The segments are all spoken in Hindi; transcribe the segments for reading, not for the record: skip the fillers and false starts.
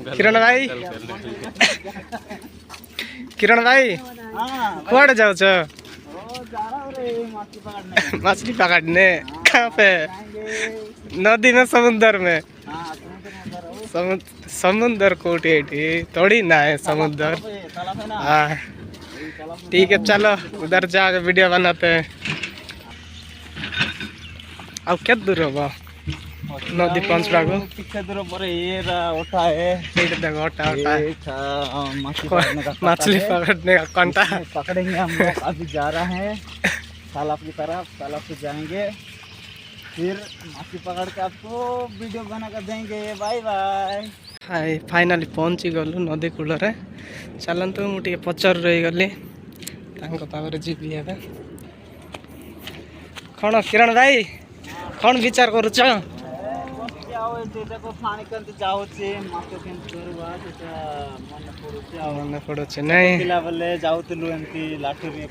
किरण भाई किरण भाई कुआड़े जाओ मछली पकड़ने कहाँ पे नदी में समुद्र में समुद्र कोटी थोड़ी ना है समुद्र। हाँ ठीक है चलो उधर जाके वीडियो बनाते हैं। अब क्या दूर होगा नदी पहुंचवा को कितना दूर पर ये उठा है देखो उठा मछली पकड़ने का कंटा पकड़ेंगे हम लोग। अभी जा रहे हैं तालाब की तरफ, तालाब से जाएंगे फिर मछली पकड़ के आपको वीडियो बना कर देंगे। Bye bye. हाय फाइनाली पहुँची गलु नदी कूल चलतु मुझे पचार रही गली पाखे जीवी ए कौन किरण भाई कौन विचार करुच मन पड़ू नहीं जाऊलु एमती लाठुरी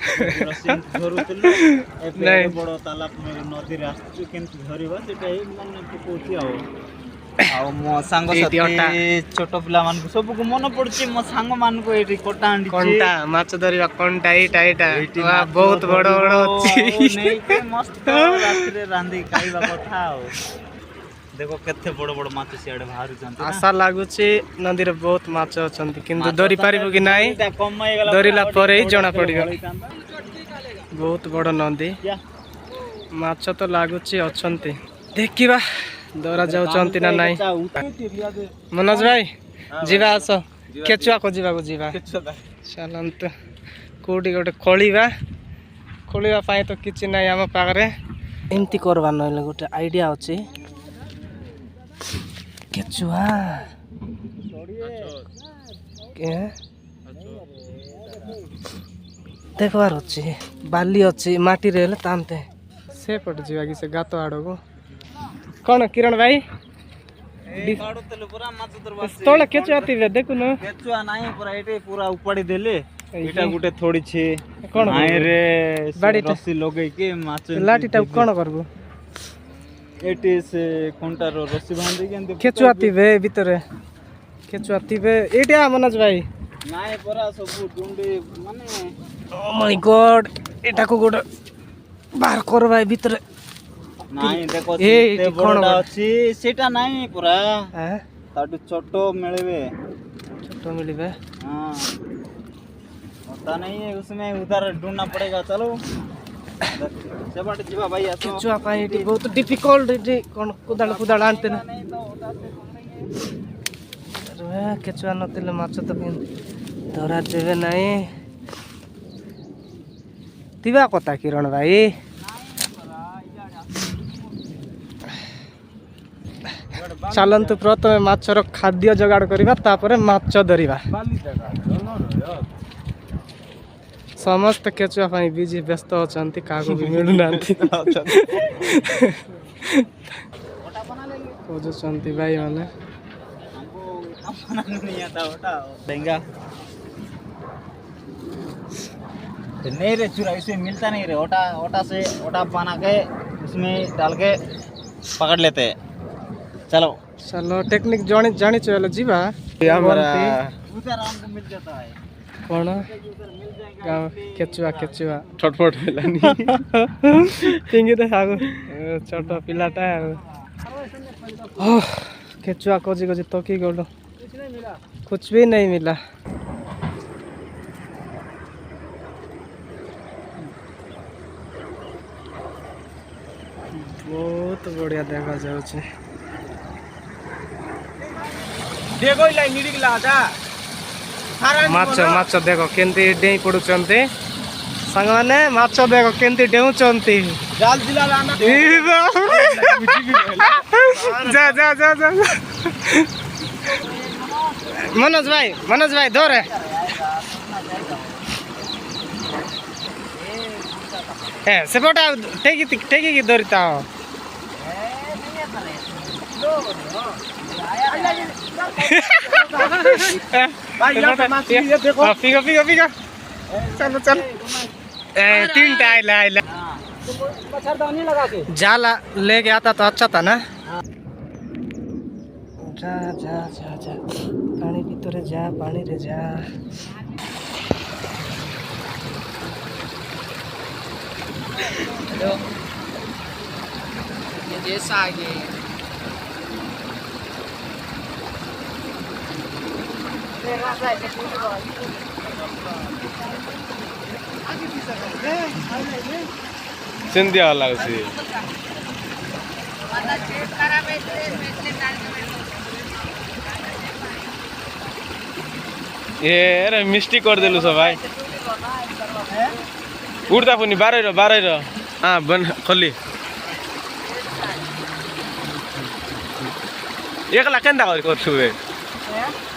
बड़ तालाब नदी धरवा मन पकाऊँ मो सांग छोट पिला मान सब को मन पड़ुची मो सांग मान को एठी कोटा आंडी कंटा माछ धरिबा कंटा एटा बहुत बड़ बड़ अछि नहीं के मस्त रात्रि रे रांधी खाइबा कथा हो। देखो केते बड़ बड़ माछ सियाडे बाहर जंती आशा लागुची नदी रे बहुत माछ अछंती किंतु धरि पारिबो कि नाही धरिला परे ही जणा पड़िबो। बहुत बड़ नदी माछ तो लागुची अछंती देखिबा दौरा जाऊँच ना नाई। मनोज भाई जीवा आस केचुआ को जीवा चलत कौटी गोटे खोलिबा तो किछि नाही आम पाखरे एमती करबा नले गोटे आइडिया अछि केचुआ के देखबार अछि बाली अछि माटी रे तामते से पट जीवा कि से गातो आड़ो को कौन किरण भाई तोड़ा केचुआ थी देखु न केचुआ नाही पूरा एटे पूरा उपाड़ी देले एटा गुटे थोड़ी छे कोन हाय रे बाड़ी रस्सी लगै के माछ लाठी टा कोन करबो एटे से कोंटा रो रस्सी बांधी के केचुआ थीबे भीतर केचुआ थीबे एटा मनोज भाई नाही पूरा सब डुंडी माने ओ माय गॉड एटा को गोड बाहर करबा भीतर नहीं देखो ए बड़टा अछि सेटा नहीं पूरा हैं ताटू छोटो मिलबे हां पता नहीं है उसमें उधर ढूंढना पड़ेगा। चलो सेबाट जीवा भाई आसो केचुआ पाई बहुत डिफिकल्ट इटी कोन कुदाल आनते ना रे केचुआ नतिले माछ तो धरा देबे नहीं तिबा कथा किरण भाई चलतु प्रथम माछर खाद्य जोगाड़ करवा तापर माछ धरिबा समस्त केचुआ पाई बिजी व्यस्त अछंती काको भी मिलु नांती खोजुचंती भाई माने देंगा नहीं रे चुरा इसमें मिलता नहीं रे ओटा से ओटा बना के उसमें डाल के पकड़ लेते हैं। चलो टेक्निक जानी चलो जीवा हमारा उधर हमको मिल जाता है कौन गाँव केचुआ छटपट पिलानी तिंगी तो आगो छोट पिलाटा केचुआ खोजी तो की गोलो कुछ भी नहीं मिला। बहुत बढ़िया देखा जाउछे देखो इला निडिगला जा माछ माछ देखो केंती डेई पडुचंती संग माने माछ देखो केंती डेउचंती जाल दिला लाना जा मनोज भाई धरे ए सेपटा टेकी की धरता हो पिका चलो तीन आइला जाला लेके आता तो अच्छा था ना। जा जा जा जा पानी भीतर जा पानी रे जा हेलो ये जैसा आगे सिंधिया वाला से ए रे मिस्टी कर देलु सब भाई उड़ता पुनी बारे हाँ बन खोली एकला केंदा करछु बे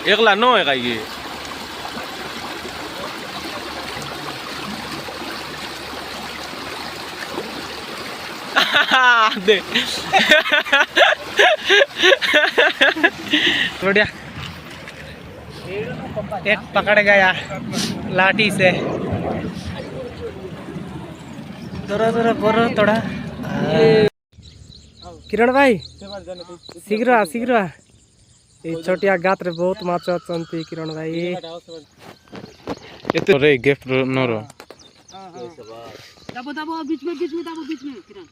एकला नो है काई दे बढ़िया एक पकड़ गया लाठी से थोड़ा थोड़ा बोरो थोड़ा किरण भाई शीघ्र ये छोटिया गात रे बहुत माछ अछंती किरण भाई एते रे गिफ्ट नरो दबो बीच में किरण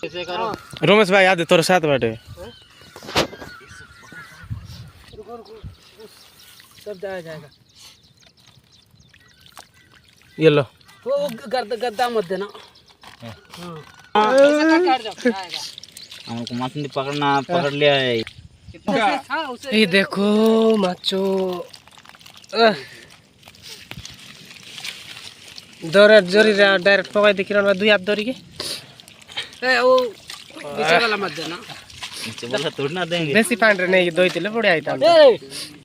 ऐसे करो रोमेश भाई आदे तोर साथ बाटे सब जाएगा ये लो वो गद्दा मत देना हमको मछली पकड़ लिया है ये देखो माचो दौरा जोरी डायरेक्ट पकाई दे किरण भाई दुई हाथ दौरी के वो पीछे वाला मत देना नीचे वाला तोड़ना देंगे बेसी पानी रे नहीं दई दिले बढ़िया आइता ए